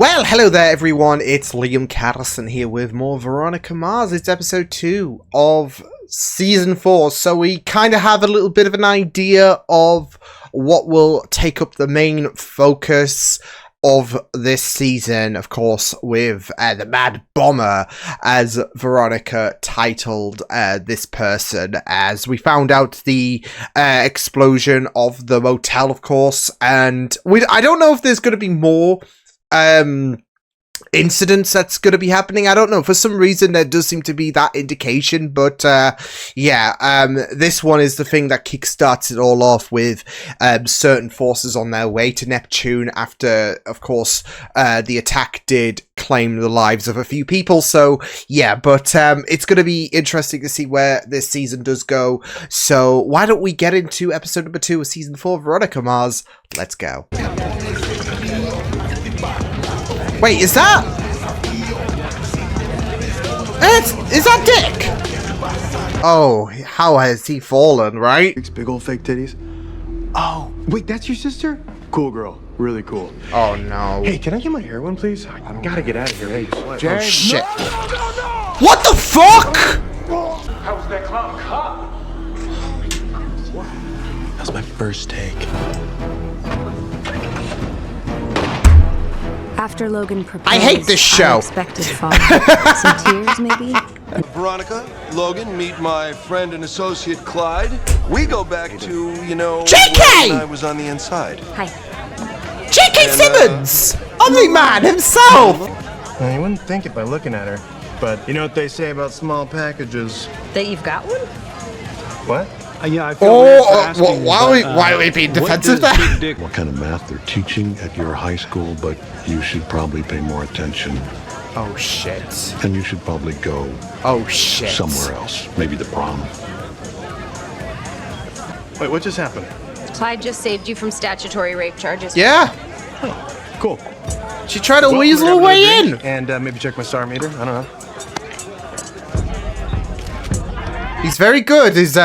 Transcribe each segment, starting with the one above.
Well, hello there everyone, it's Liam Catterson here with more Veronica Mars. It's episode 2 of season 4, so we kind of have a little bit of an idea of what will take up the main focus of this season, of course, with the Mad Bomber, as Veronica titled this person, as we found out the explosion of the motel, of course, and I don't know if there's going to be more incidents that's going to be happening. I don't know, for some reason there does seem to be that indication, but this one is the thing that kickstarts it all off, with certain forces on their way to Neptune after, of course, the attack did claim the lives of a few people. So yeah, but it's going to be interesting to see where this season does go. So why don't we get into episode number 2 of season 4 of Veronica Mars? Let's go. Wait, is that? Is that Dick? Oh, how has he fallen, right? Big old fake titties. Oh, wait, that's your sister? Cool girl. Really cool. Oh, no. Hey, can I get my hair one, please? I gotta get out of here. Hey, oh, shit. No! What the fuck? How was that clown cop? That was my first take. After Logan proposed, I hate this show. Unexpected fall. Some tears, maybe? Veronica, Logan, meet my friend and associate Clyde. We go back to, JK! when I was on the inside. Hi. J.K. Simmons! Omni-Man himself! Well, you wouldn't think it by looking at her, but you know what they say about small packages. That you've got one? What? Yeah, I feel weird for asking, why are we being defensive there? What kind of math they're teaching at your high school, but you should probably pay more attention. Oh shit. And you should probably go Oh shit. somewhere else. Maybe the prom. Wait, what just happened? Clyde just saved you from statutory rape charges. Yeah. Oh, cool. She tried to weasel her we're way gonna in. drink And maybe check my star meter. I don't know. He's very good, is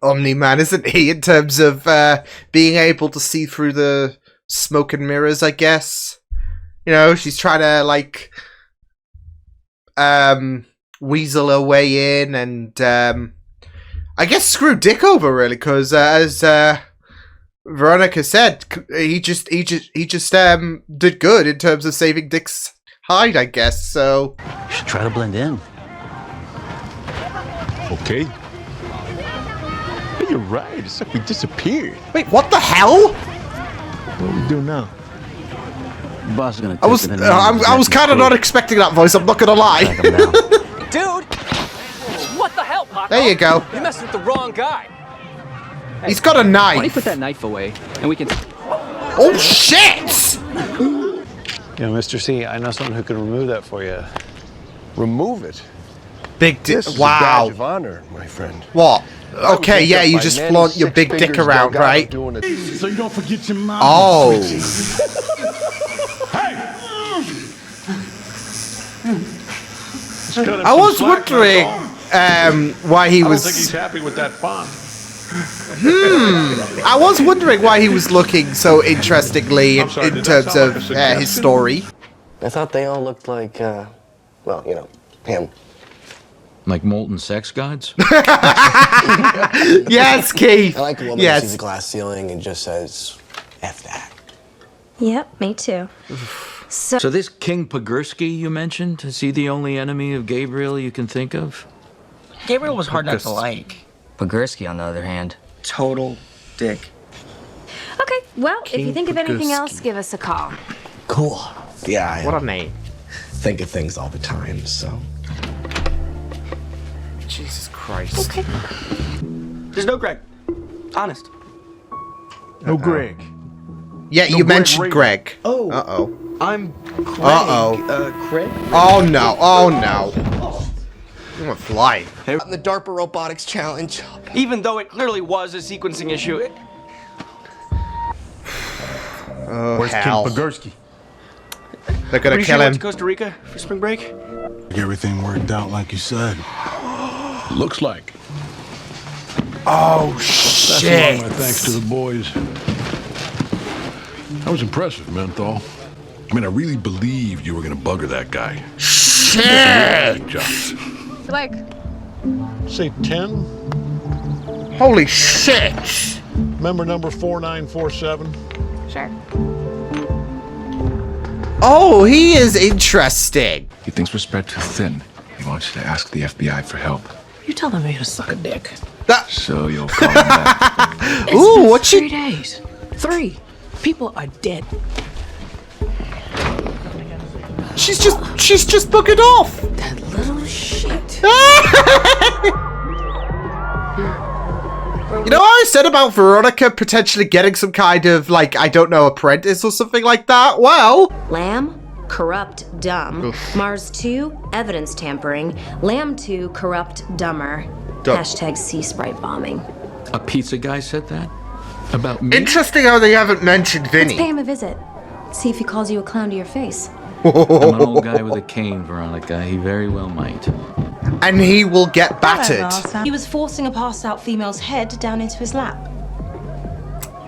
Omni-Man, isn't he, in terms of being able to see through the smoke and mirrors, I guess. You know, she's trying to, like, weasel her way in and, I guess screw Dick over, really, because, as Veronica said, he just did good in terms of saving Dick's hide, I guess, so. You should try to blend in. Okay. Hey, you're right. It's like we disappeared. Wait, what the hell? What do we do now? The boss is gonna. I was kind of not expecting that voice, I'm not gonna lie. Dude! What the hell, Paco? There you go. You messed with the wrong guy. He's got a Why don't you knife. put that knife away, and we can... Oh, shit! Yeah, Mr. C, I know someone who can remove that for you. Remove it. Big dick. This is a Wow. badge of honor, my friend. What? I was Okay, hooked yeah, up you by just men, flaunt your 6 big dick fingers around, dug out right? doing it. So you don't forget your mom. Oh. I was wondering why he was... I don't think he's happy with that font. I was wondering why he was looking so interestingly in sorry, did that terms sound of like a suggestion? his story. I thought they all looked like, well, him. Like molten sex gods? Yes, Keith. I like a woman who sees a glass ceiling and just says, F that. Yep, me too. So this King Pogorski you mentioned, is he the only enemy of Gabriel you can think of? Gabriel was hard not to like. Pogorski, on the other hand. Total dick. Okay, well, if you King think of anything Pogorski. else, give us a call. Cool. Yeah, What a name. think of things all the time, so. Jesus Christ. Okay. There's no Greg. Honest. No Greg. Yeah, you mentioned Ray. Greg. Oh. Uh-oh. I'm Craig. Uh-oh. Craig? Oh, no. Oh, no. I'm gonna fly. On the DARPA Robotics Challenge. Even though it clearly was a sequencing issue. Oh, Where's hell. King Pogorski? They're gonna Pretty kill sure him. went to Costa Rica for spring break. Everything worked out like you said. Looks like. Oh, That's shit. all my thanks to the boys. That was impressive, Menthol. I mean, I really believed you were gonna bugger that guy. Shit! Good job. Like, Say 10? Holy shit! Member number 4947? sure. Oh, he is interesting. He thinks we're spread too thin. He wants you to ask the FBI for help. You telling me to suck a dick? So you'll call him back. Ooh, what 3 she... days. 3. People are dead. She's just buggered off. That little shit. You know what I said about Veronica potentially getting some kind of, like, I don't know, apprentice or something like that? Well... Lamb, corrupt, dumb. Mars 2, evidence tampering. Lamb 2, corrupt, dumber. Dumb. Hashtag sea sprite bombing. A pizza guy said that? About me? Interesting how they haven't mentioned Let's pay Vinny. him a visit. See if he calls you a clown to your face. I'm an old guy with a cane, Veronica. He very well might. And he will get battered. He was forcing a passed out female's head down into his lap.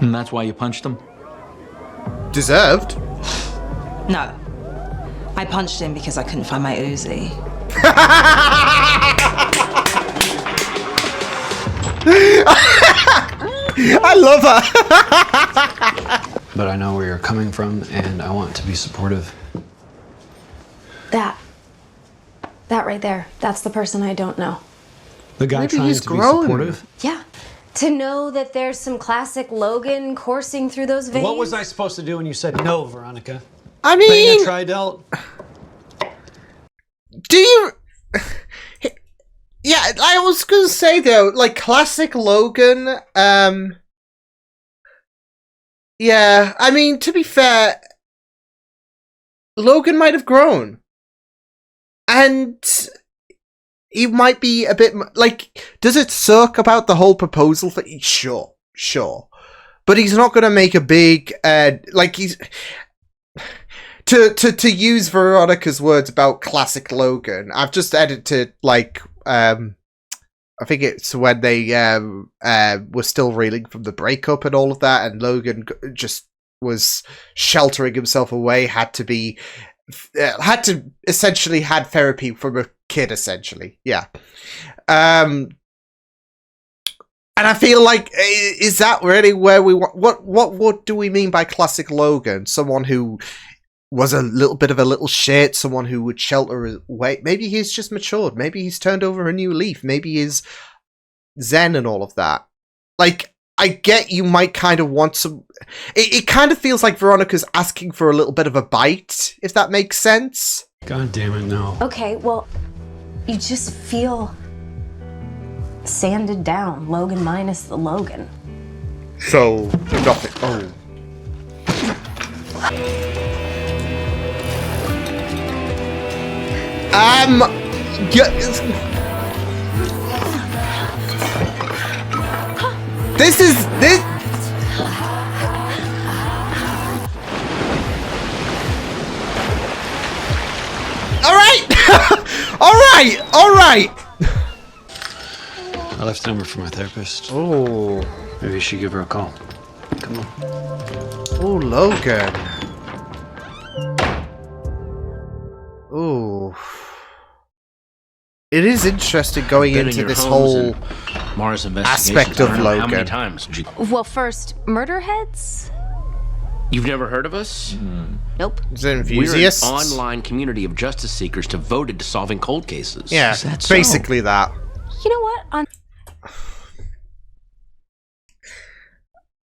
And that's why you punched him? Deserved. No. I punched him because I couldn't find my Uzi. I love her. But I know where you're coming from, and I want to be supportive. That right there. That's the person I don't know. The guy Maybe trying he's to grown. be supportive? Yeah. To know that there's some classic Logan coursing through those veins. What was I supposed to do when you said no, Veronica? I Bang mean... a Tridelt? Do you... Yeah, I was gonna say though, like, classic Logan, yeah, I mean, to be fair, Logan might have grown. And he might be a bit, like, does it suck about the whole proposal for... Sure. But he's not gonna make a big, like, he's... To use Veronica's words about classic Logan, I've just edited, like, I think it's when they were still reeling from the breakup and all of that, and Logan just was sheltering himself away, had to essentially had therapy from a kid, essentially, yeah. And I feel like, is that really where we want? What do we mean by classic Logan? Someone who was a little bit of a little shit, someone who would shelter away. Maybe he's just matured. Maybe he's turned over a new leaf. Maybe he's zen and all of that. Like, I get you might kind of want some... It kind of feels like Veronica's asking for a little bit of a bite, if that makes sense. God damn it, no. Okay, well, you just feel sanded down. Logan minus the Logan. So, nothing. Oh. This is this. All right, all right. I left a number for my therapist. Oh, Maybe you should give her a call. Come on. oh, Logan. Oh. It is interesting going into this whole Mars aspect of Logan. How many times did you... Well, first, murder heads? You've never heard of us? Nope. Is it We're an enthusiasts? online community of justice seekers devoted to solving cold cases. Yeah, Is that so? basically that. You know what?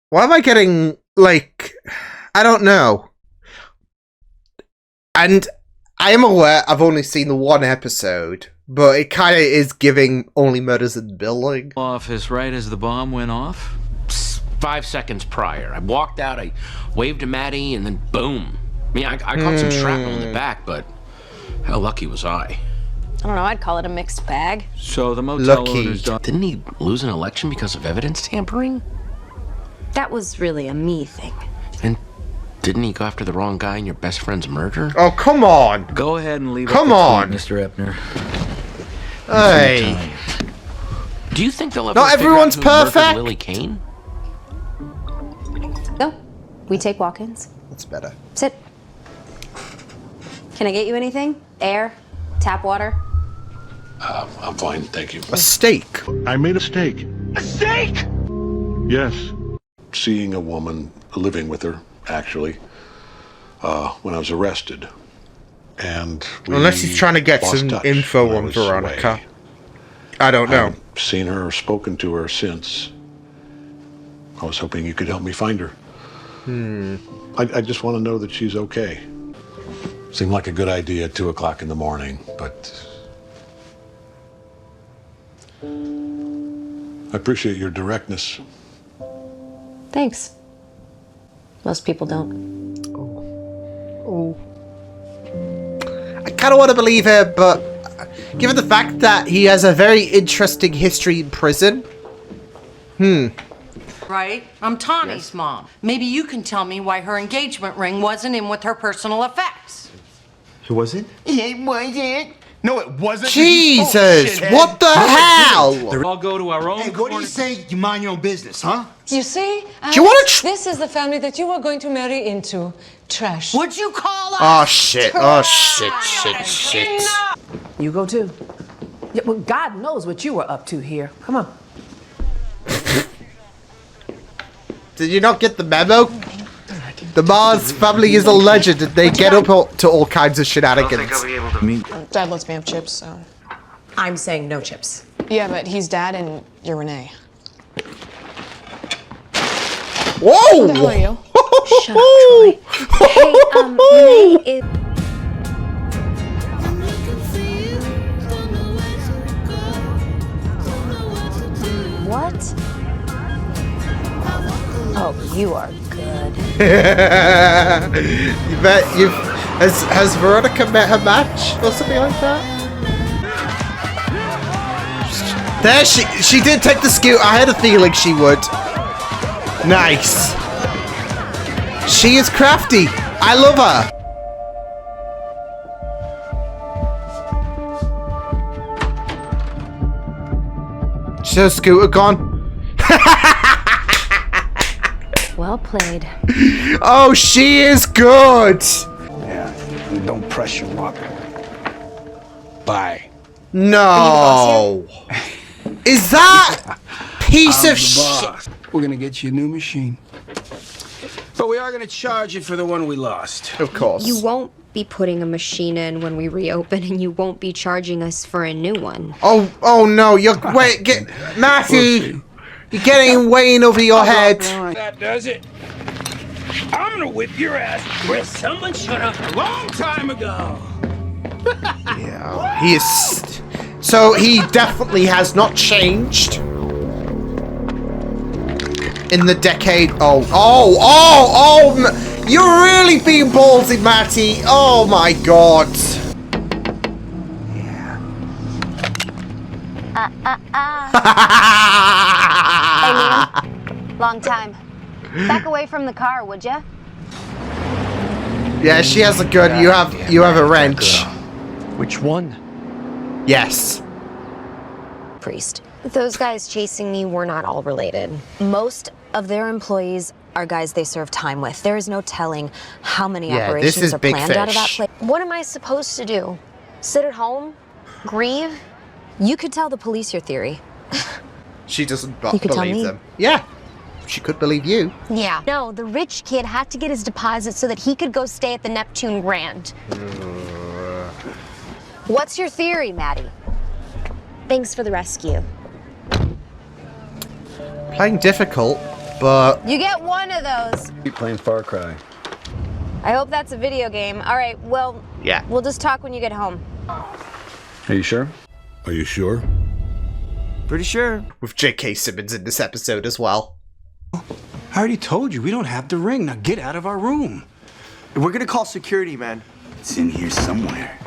Why am I getting, like, I don't know. And I am aware I've only seen the one episode, but it kind of is giving only murders in the building. Office right as the bomb went off? 5 seconds prior. I walked out, I waved to Maddie, and then boom. I mean, I caught some shrapnel in the back, but how lucky was I? I don't know, I'd call it a mixed bag. So the motel Lucky. owner's daughter... Didn't he lose an election because of evidence tampering? That was really a me thing. And didn't he go after the wrong guy in your best friend's murder? Oh, come on. Go ahead and leave Come up the on. tweet, Mr. Epner. Hey. Do you think they'll ever Not figure everyone's out who murdered perfect. Lily Kane? No, we take walk-ins. That's better. Sit. Can I get you anything? Air? Tap water? I'm fine, thank you. A steak. I made a steak. A steak! Yes. Seeing a woman, living with her, actually, when I was arrested. And unless he's trying to get lost some touch info when I on was Veronica. away. I don't I know. haven't seen her or spoken to her since. I was hoping you could help me find her. I just want to know that she's okay. Seemed like a good idea at 2 o'clock in the morning, but I appreciate your directness. Thanks. Most people don't. I kind of want to believe her, but given the fact that he has a very interesting history in prison. Right? I'm Tawny's mom. Maybe you can tell me why her engagement ring wasn't in with her personal effects. It wasn't? It wasn't. No, it wasn't. Jesus, what the hell? We'll all go to our own Hey, what do you say? You mind your own business, huh? You see, Do you want to? this is the family that you are going to marry into. Trash. Would you call us? Oh shit! Oh shit! You go too. Yeah, well, God knows what you were up to here. Come on. Did you not get the memo? The Mars family is a legend, and they get up to all kinds of shenanigans. Dad lets me have chips, so. I'm saying no chips. Yeah, but he's Dad and you're Renee. Whoa! Who the hell are you? Shut up, Troy. Hey, Renee, it... What? Oh, you are good. You bet you've... Has Veronica met her match or something like that? There, she did take the scoot. I had a feeling she would. Nice. She is crafty. I love her. So scooter gone. Well played. Oh, she is good. Yeah, don't press your luck. Bye. No. Is that piece of shit? We're gonna get you a new machine. But we are gonna charge you for the one we lost. Of course. You won't be putting a machine in when we reopen, and you won't be charging us for a new one. Oh no, you're Matthew. You're getting way in over your head. That does it. I'm gonna whip your ass where someone shut up a long time ago. Yeah, he is. So he definitely has not changed in the decade. You're really being ballsy, Matty. Oh my god. Hey, Liam. Long time. Back away from the car, would ya? Yeah, she has a gun. You have a wrench. Which one? Yes. Priest. Those guys chasing me were not all related. Most of their employees are guys they serve time with. There is no telling how many Yeah, operations this is are big planned out of that fish. place. What am I supposed to do? Sit at home? Grieve? You could tell the police your theory. She doesn't You could tell believe me. them. Yeah. She could believe you. Yeah. No, the rich kid had to get his deposit so that he could go stay at the Neptune Grand. What's your theory, Maddie? Thanks for the rescue. Playing difficult, but You get one of those. Keep playing Far Cry. I hope that's a video game. All right, well, yeah. we'll just talk when you get home. Are you sure? Are you sure? Pretty sure. With J.K. Simmons in this episode as well. I already told you we don't have the ring. Now get out of our room. We're gonna call security, man. It's in here somewhere.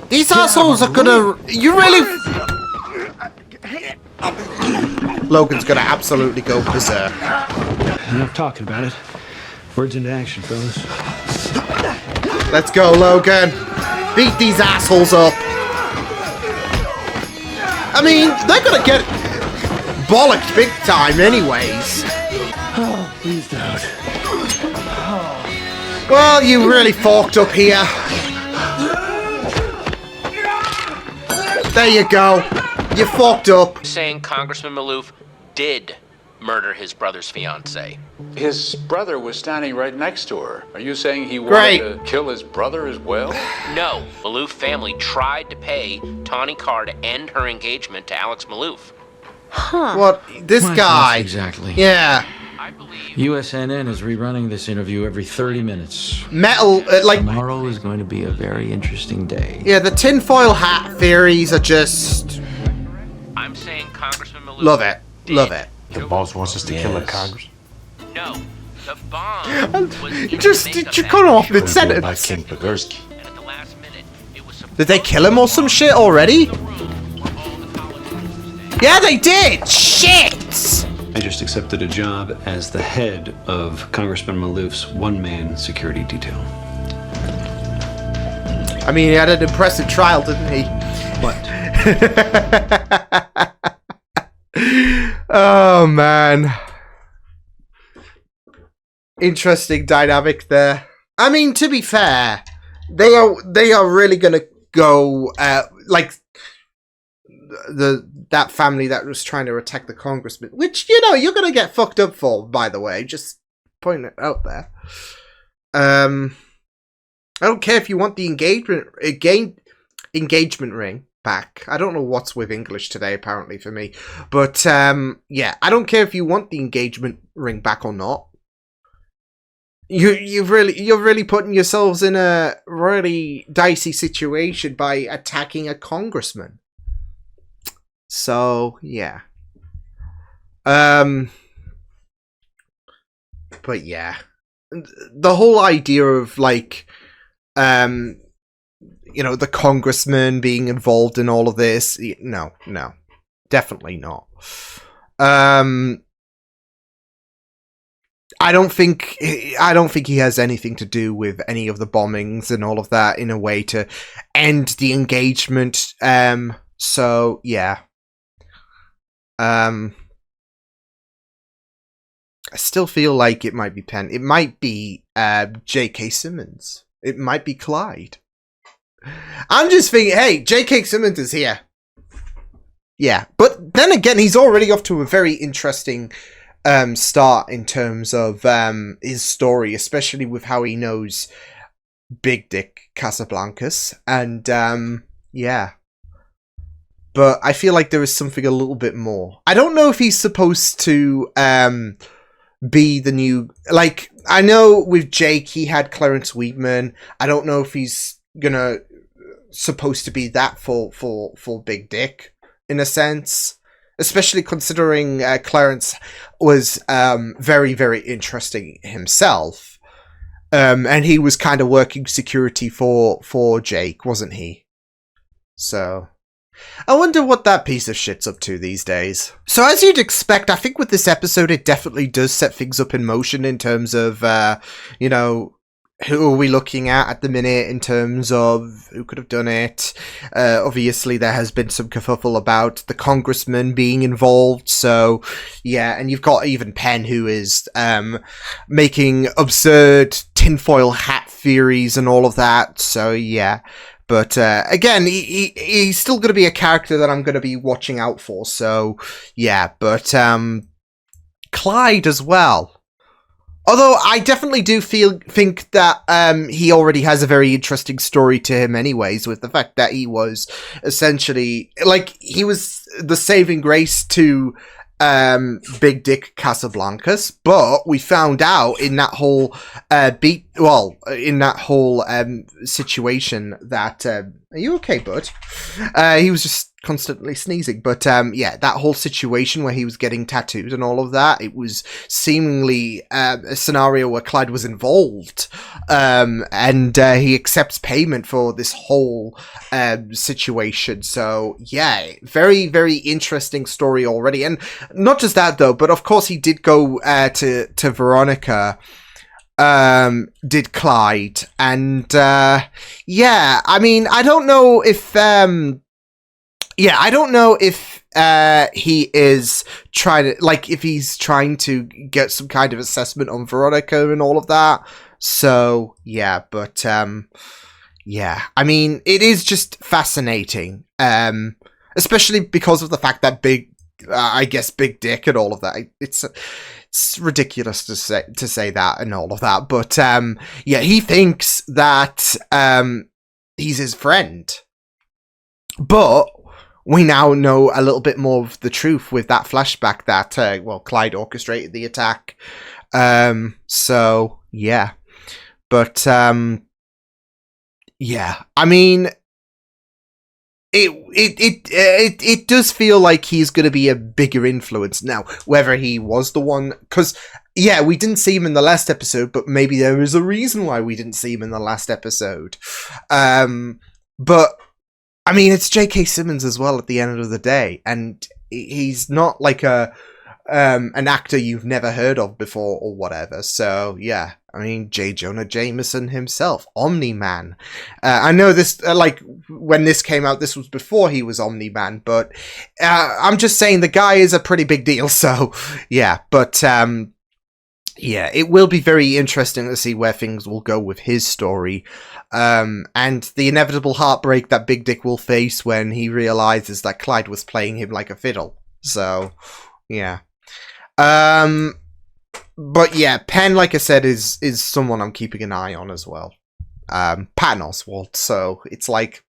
These assholes are gonna. You really. Logan's gonna absolutely go berserk. Enough talking about it. Words into action, fellas. Let's go, Logan. Beat these assholes up. I mean, they're gonna get bollocked big time anyways. Oh, please don't. Well, you really forked up here. There you go. You forked up. Saying Congressman Maloof did murder his brother's fiancée. His brother was standing right next to her. Are you saying he wanted to kill his brother as well? No, Maloof family tried to pay Tawny Carr to end her engagement to Alex Maloof. Huh. What? This guy? Exactly. Yeah. USNN is rerunning this interview every 30 minutes. Metal, like... Tomorrow is going to be a very interesting day. Yeah, the tinfoil hat theories are just... I'm saying Congressman Maloof... Love it. Love it. The boss wants us to kill the Congress. No, the bomb was You just cut off mid-sentence. By King Pogorski. Did they kill him or some shit already? Yeah, they did! Shit! I just accepted a job as the head of Congressman Maloof's one-man security detail. I mean, he had an impressive trial, didn't he? What? Oh, man. Interesting dynamic there. I mean, to be fair, they are really gonna go like that family that was trying to attack the congressman, which, you know, you're gonna get fucked up for, by the way. Just pointing it out there. I don't care if you want the engagement ring back. I don't know what's with English today, apparently, for me. But yeah, I don't care if you want the engagement ring back or not. You're really putting yourselves in a really dicey situation by attacking a congressman. So yeah. But yeah, the whole idea of like, you know, the congressman being involved in all of this, no, definitely not. I don't think he has anything to do with any of the bombings and all of that in a way to end the engagement. So yeah. I still feel like it might be Penn. It might be J.K. Simmons. It might be Clyde. I'm just thinking, hey, J.K. Simmons is here. Yeah, but then again, he's already off to a very interesting start in terms of his story, especially with how he knows Big Dick Casablancas, and yeah. But I feel like there is something a little bit more. I don't know if he's supposed to be the new, like, I know with Jake he had Clarence Weedman. I don't know if he's supposed to be that for Big Dick in a sense. Especially considering Clarence was very, very interesting himself. And he was kind of working security for Jake, wasn't he? So I wonder what that piece of shit's up to these days. So as you'd expect, I think with this episode, it definitely does set things up in motion in terms of, you know, who are we looking at the minute in terms of who could have done it? Obviously, there has been some kerfuffle about the congressman being involved. So, yeah, and you've got even Penn, who is making absurd tinfoil hat theories and all of that. So, yeah. But, again, he's still going to be a character that I'm going to be watching out for. So, yeah. But Clyde as well. Although I definitely do think that he already has a very interesting story to him anyways, with the fact that he was essentially, like, he was the saving grace to Big Dick Casablancas, but we found out in that whole situation that, are you okay, bud? He was just constantly sneezing, but yeah, that whole situation where he was getting tattooed and all of that, it was seemingly a scenario where Clyde was involved, and he accepts payment for this whole situation. So yeah, very, very interesting story already. And not just that though, but of course he did go to Veronica, did Clyde, and yeah, I mean, I don't know if he is trying to, like, if he's trying to get some kind of assessment on Veronica and all of that. So yeah, but yeah, I mean, it is just fascinating, especially because of the fact that I guess Big Dick and all of that. It's ridiculous to say that and all of that, but yeah, he thinks that he's his friend, but we now know a little bit more of the truth with that flashback that well, Clyde orchestrated the attack. So yeah, but yeah, I mean, it does feel like he's going to be a bigger influence now, whether he was the one, because yeah, we didn't see him in the last episode, but maybe there is a reason why we didn't see him in the last episode. But I mean, it's J.K. Simmons as well at the end of the day, and he's not like an actor you've never heard of before or whatever. So yeah, I mean, J. Jonah Jameson himself, Omni-Man. I know this, like, when this came out, this was before he was Omni-Man, but I'm just saying the guy is a pretty big deal, so yeah, but yeah, it will be very interesting to see where things will go with his story, and the inevitable heartbreak that Big Dick will face when he realizes that Clyde was playing him like a fiddle. So yeah. But yeah, Penn, like I said, is someone I'm keeping an eye on as well. Patton Oswalt, so it's like,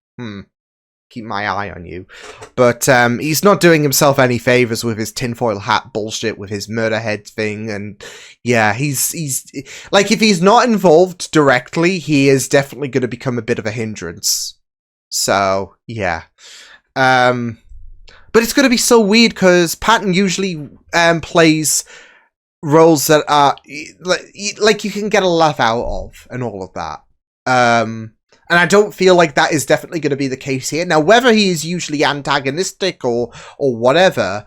keep my eye on you. But he's not doing himself any favors with his tinfoil hat bullshit, with his murder head thing, and yeah, he's like, if he's not involved directly, he is definitely going to become a bit of a hindrance. So yeah. But it's going to be so weird because Patton usually plays roles that are like you can get a laugh out of and all of that. And I don't feel like that is definitely going to be the case here. Now, whether he is usually antagonistic or whatever,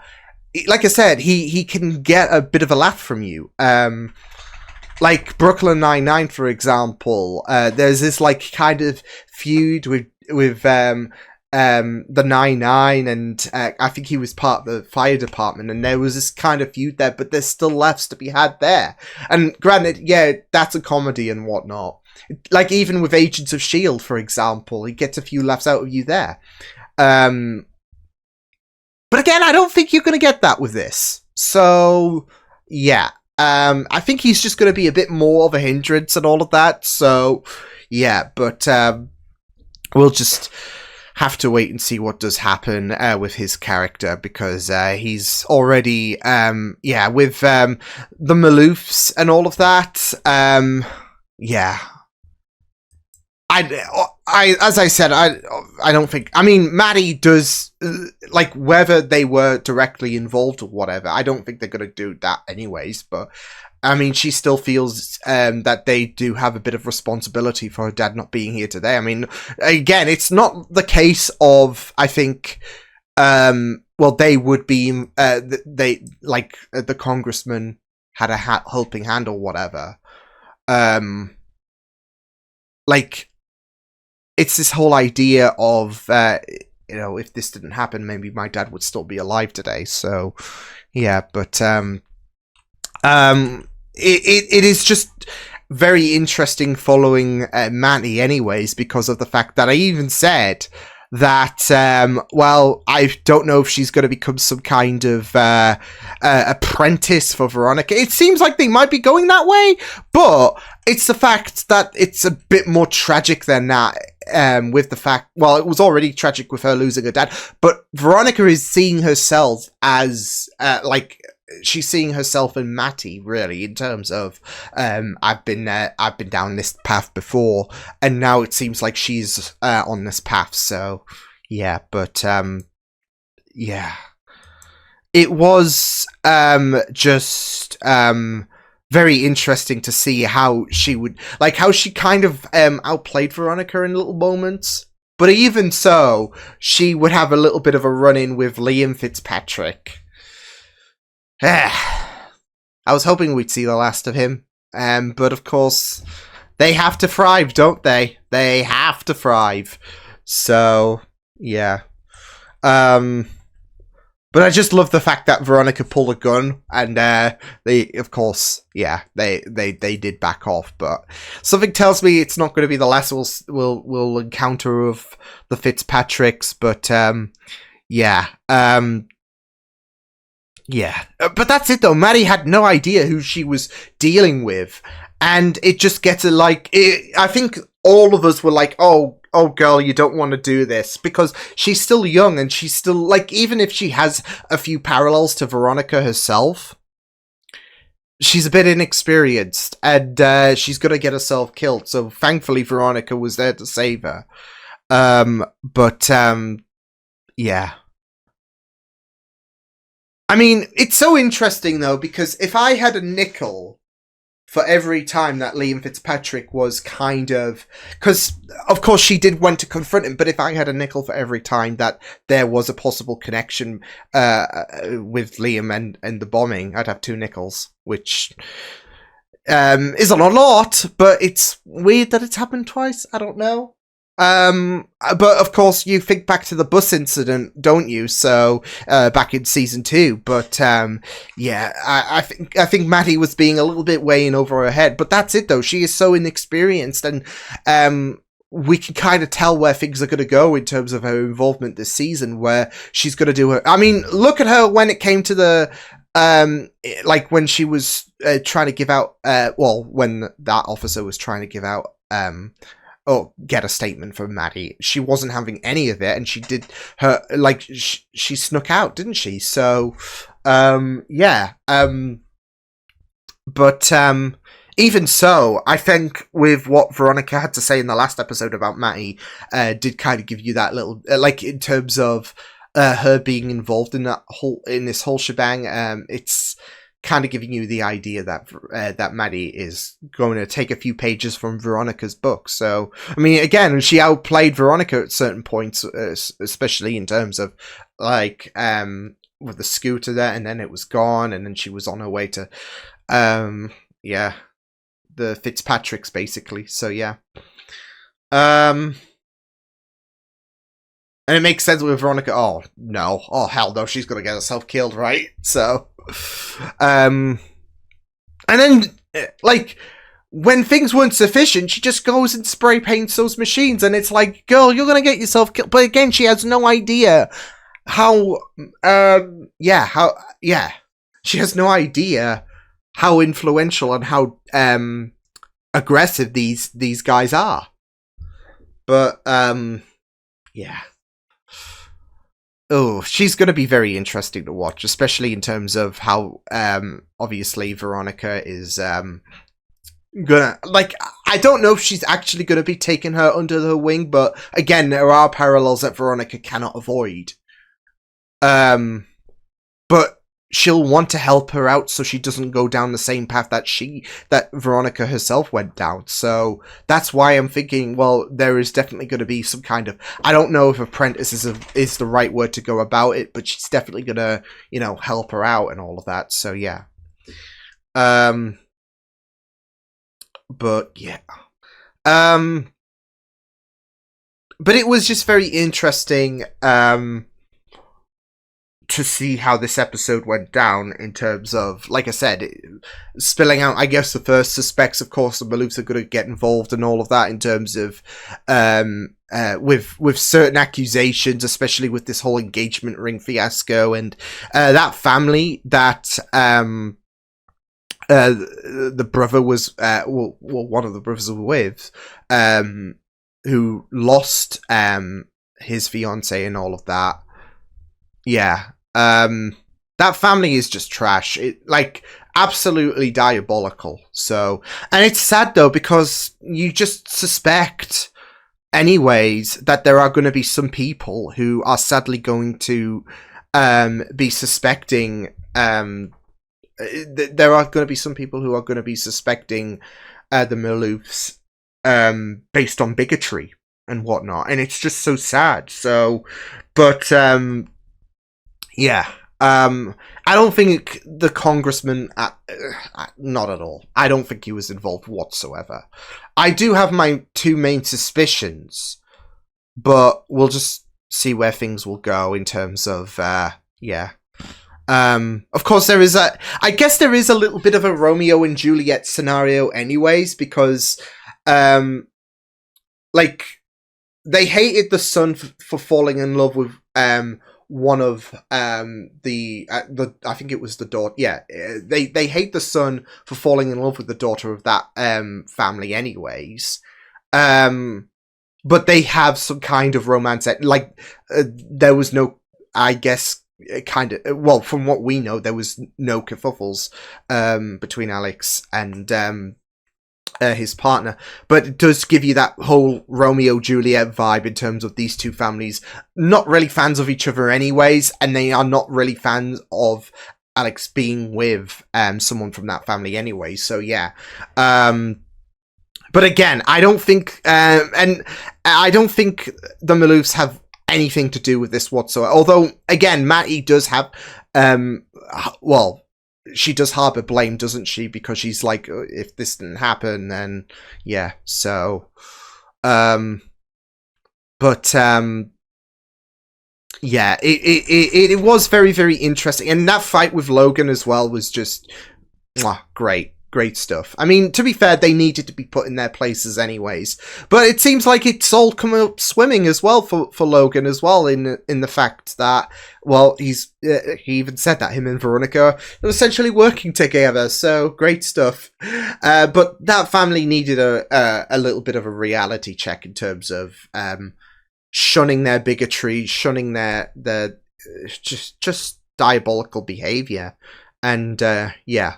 like I said, he can get a bit of a laugh from you. Like Brooklyn Nine-Nine, for example. There's this like kind of feud with the 9-9, and I think he was part of the fire department, and there was this kind of feud there, but there's still laughs to be had there. And granted, yeah, that's a comedy and whatnot. Like, even with Agents of S.H.I.E.L.D., for example, he gets a few laughs out of you there. But again, I don't think you're going to get that with this. So, yeah. I think he's just going to be a bit more of a hindrance and all of that. So, yeah, but we'll just have to wait and see what does happen with his character, because he's already yeah, with the Maloofs and all of that. Yeah, I as I said, I don't think, I mean, Maddie does, like, whether they were directly involved or whatever, I don't think they're gonna do that anyways, but I mean, she still feels that they do have a bit of responsibility for her dad not being here today. I mean, again, it's not the case of, I think, well, they would be, they, like, the congressman had a helping hand or whatever. Like, it's this whole idea of, you know, if this didn't happen, maybe my dad would still be alive today. So, yeah, but, it is just very interesting following Manny anyways, because of the fact that I even said that, well, I don't know if she's going to become some kind of apprentice for Veronica. It seems like they might be going that way, but it's the fact that it's a bit more tragic than that, with the fact, well, it was already tragic with her losing her dad, but Veronica is seeing herself as, like, she's seeing herself in Matty, really, in terms of, I've been down this path before, and now it seems like she's on this path. So yeah, but yeah, it was just very interesting to see how she would, like, how she kind of outplayed Veronica in little moments. But even so, she would have a little bit of a run-in with Liam Fitzpatrick. I was hoping we'd see the last of him, but of course, they have to thrive, don't they? They have to thrive. So, yeah. But I just love the fact that Veronica pulled a gun, and they, of course, yeah, they did back off. But something tells me it's not going to be the last we'll encounter of the Fitzpatricks. But yeah, yeah. But that's it though. Maddie had no idea who she was dealing with, and it just gets I think all of us were like, oh girl, you don't want to do this, because she's still young and she's still, like, even if she has a few parallels to Veronica herself, she's a bit inexperienced, and she's gonna get herself killed. So thankfully Veronica was there to save her. Yeah. I mean, it's so interesting though, because if I had a nickel for every time that Liam Fitzpatrick was kind of... Because, of course, she did want to confront him, but if I had a nickel for every time that there was a possible connection with Liam and the bombing, I'd have 2 nickels, which isn't a lot, but it's weird that it's happened twice. I don't know. But of course you think back to the bus incident, don't you? So back in season 2, but yeah, I think Maddie was being a little bit weighing over her head, but that's it though. She is so inexperienced, and we can kind of tell where things are going to go in terms of her involvement this season, where she's going to do her... I mean, look at her when it came to the like when she was trying to give out when that officer was trying to give out get a statement from Maddie. She wasn't having any of it, and she did her, like, she snuck out, didn't she? So, yeah. But, even so, I think with what Veronica had to say in the last episode about Maddie, did kind of give you that little, like, in terms of, her being involved in this whole shebang, it's kind of giving you the idea that that Maddie is going to take a few pages from Veronica's book. So, I mean, again, she outplayed Veronica at certain points, especially in terms of, like, with the scooter there, and then it was gone, and then she was on her way to, yeah, the Fitzpatricks, basically. So, yeah. And it makes sense with Veronica. Oh, no. Oh, hell no. She's going to get herself killed, right? So... and then, like, when things weren't sufficient, she just goes and spray paints those machines, and it's like, girl, you're gonna get yourself killed. But again, she has no idea how, she has no idea how influential and how, aggressive these guys are. But, yeah. Oh, she's going to be very interesting to watch, especially in terms of how, obviously, Veronica is gonna... Like, I don't know if she's actually going to be taking her under her wing, but, again, there are parallels that Veronica cannot avoid. But she'll want to help her out so she doesn't go down the same path that Veronica herself went down. So that's why I'm thinking, well, there is definitely going to be some kind of... I don't know if apprentice is the right word to go about it, but she's definitely going to, you know, help her out and all of that. So, yeah. But, yeah. But it was just very interesting, to see how this episode went down in terms of, like I said, spilling out, I guess, the first suspects. Of course, the Maloofs are going to get involved and all of that in terms of, with certain accusations, especially with this whole engagement ring fiasco, and that family that the brother was, one of the brothers was with, who lost his fiance and all of that. Yeah. That family is just trash. It, like, absolutely diabolical. So, and it's sad though, because you just suspect anyways that there are going to be some people who are sadly going to be suspecting there are going to be some people who are going to be suspecting the Maloofs based on bigotry and whatnot, and it's just so sad. So, but yeah, I don't think the congressman, not at all. I don't think he was involved whatsoever. I do have my 2 main suspicions, but we'll just see where things will go in terms of, yeah, Of course, I guess there is a little bit of a Romeo and Juliet scenario anyways, because, like, they hated the son for falling in love with, one of, I think it was the daughter, yeah, they hate the son for falling in love with the daughter of that, family anyways. But they have some kind of romance, like, there was no, I guess, kind of, well, from what we know, there was no kerfuffles between Alex and his partner, but it does give you that whole Romeo Juliet vibe in terms of these two families not really fans of each other anyways, and they are not really fans of Alex being with someone from that family anyway. So yeah, but again, I don't think and I don't think the Maloofs have anything to do with this whatsoever. Although, again, Mattie does have, well, she does harbour blame, doesn't she? Because she's like, if this didn't happen, then yeah. So, yeah, it was very, very interesting, and that fight with Logan as well was just great. Great stuff. I mean, to be fair, they needed to be put in their places anyways. But it seems like it's all come up swimming as well for Logan as well, in the fact that, well, he even said that him and Veronica are essentially working together. So great stuff. But that family needed a little bit of a reality check in terms of shunning their bigotry, shunning their just diabolical behavior, and yeah.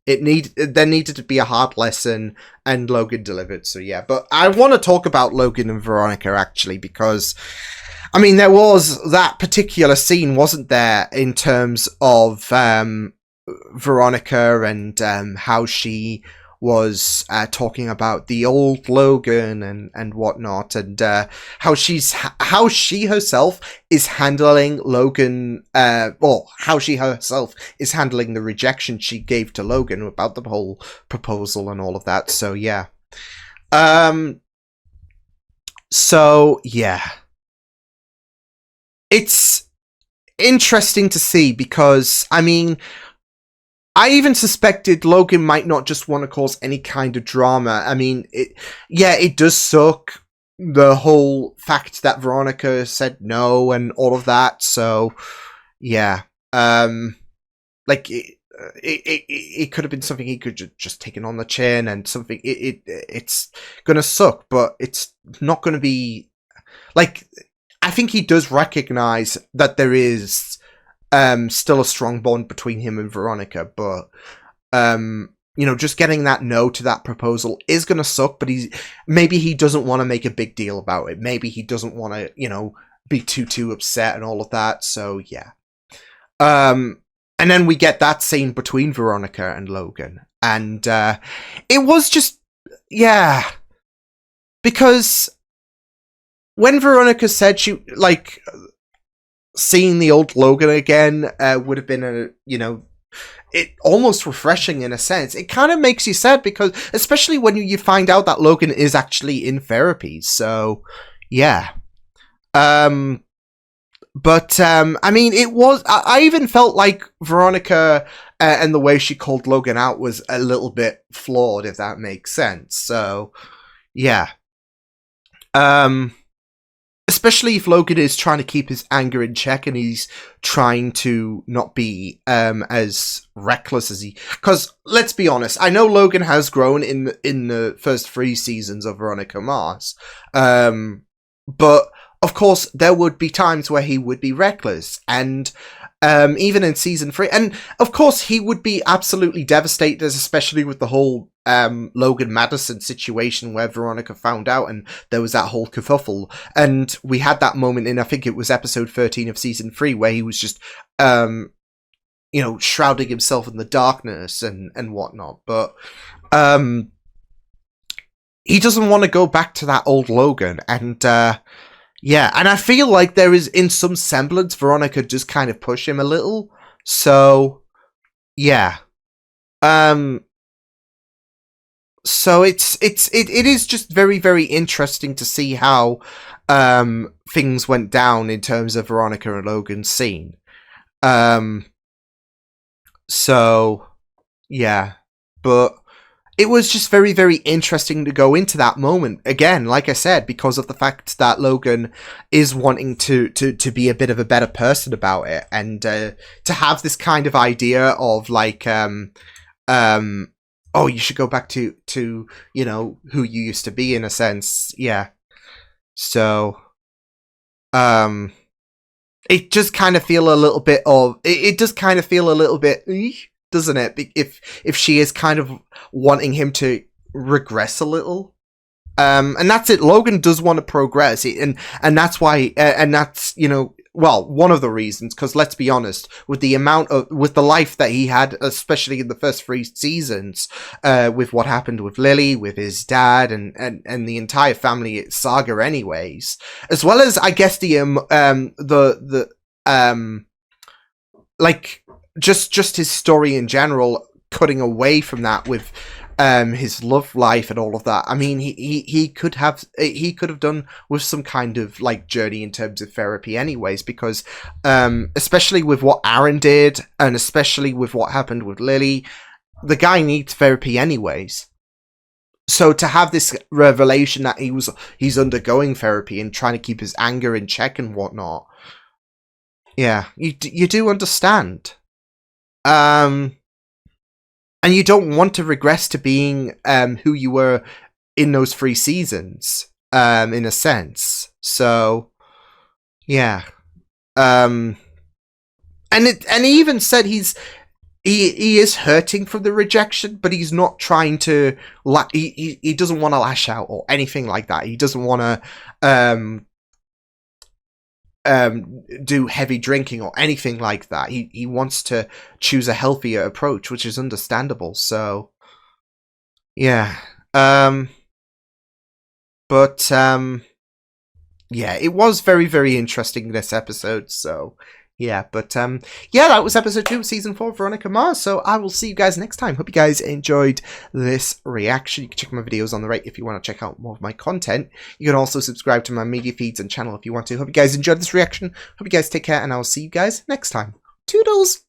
There needed to be a hard lesson, and Logan delivered, so yeah. But I want to talk about Logan and Veronica, actually, because, I mean, there was that particular scene, wasn't there, in terms of Veronica and how she was talking about the old Logan and whatnot, and how she herself is handling Logan, or how she herself is handling the rejection she gave to Logan about the whole proposal and all of that. So yeah, it's interesting to see, because, I mean, I even suspected Logan might not just want to cause any kind of drama. I mean, it does suck, the whole fact that Veronica said no and all of that. So, yeah, like it could have been something he could just taken on the chin, and something it's gonna suck, but it's not gonna be like. I think he does recognize that there is still a strong bond between him and Veronica, but just getting that no to that proposal is gonna suck. But maybe he doesn't want to make a big deal about it. Maybe he doesn't want to, be too upset and all of that. So yeah. And then we get that scene between Veronica and Logan, and it was just because when Veronica said she seeing the old Logan again would have been it almost refreshing in a sense. It kind of makes you sad, because especially when you find out that Logan is actually in therapy. So yeah. I mean, it was. I even felt like Veronica and the way she called Logan out was a little bit flawed, if that makes sense. So yeah. Especially if Logan is trying to keep his anger in check, and he's trying to not be as reckless as he. Because let's be honest, I know Logan has grown in the first 3 seasons of Veronica Mars, but of course there would be times where he would be reckless, and even in season 3, and of course he would be absolutely devastated, especially with the whole Logan Madison situation where Veronica found out and there was that whole kerfuffle, and we had that moment in, I think it was episode 13 of season 3, where he was just shrouding himself in the darkness and whatnot, but he doesn't want to go back to that old Logan, and yeah, and I feel like there is, in some semblance, Veronica does kind of push him a little. So, yeah. So it is just very, very interesting to see how things went down in terms of Veronica and Logan's scene. So, yeah. But it was just very, very interesting to go into that moment. Again, like I said, because of the fact that Logan is wanting to be a bit of a better person about it. And to have this kind of idea of like, oh, you should go back to you know, who you used to be in a sense. Yeah. So, it just kind of feel a little bit of, it does kind of feel a little bit, doesn't it? If she is kind of wanting him to regress a little. And that's it. Logan does want to progress, and that's why, and that's, you know, well, one of the reasons, because let's be honest, with the life that he had, especially in the first 3 seasons, with what happened with Lily, with his dad, and the entire family saga, anyways, as well as I guess like just his story in general, cutting away from that with his love life and all of that. I mean, he could have done with some kind of like journey in terms of therapy anyways, because especially with what Aaron did, and especially with what happened with Lily, the guy needs therapy anyways. So to have this revelation that he's undergoing therapy and trying to keep his anger in check and whatnot, yeah, you do understand. And you don't want to regress to being who you were in those 3 seasons, in a sense. So, yeah. And he even said he is hurting from the rejection, but he's not trying to he doesn't want to lash out or anything like that. He doesn't want to do heavy drinking or anything like that. He wants to choose a healthier approach, which is understandable. So, yeah. But yeah, it was very, very interesting, this episode. So, yeah. But yeah, that was episode 2 of season 4 of Veronica Mars. So I will see you guys next time. Hope you guys enjoyed this reaction. You can check my videos on the right if you want to check out more of my content. You can also subscribe to my media feeds and channel if you want to. Hope you guys enjoyed this reaction. Hope you guys take care, and I will see you guys next time. Toodles!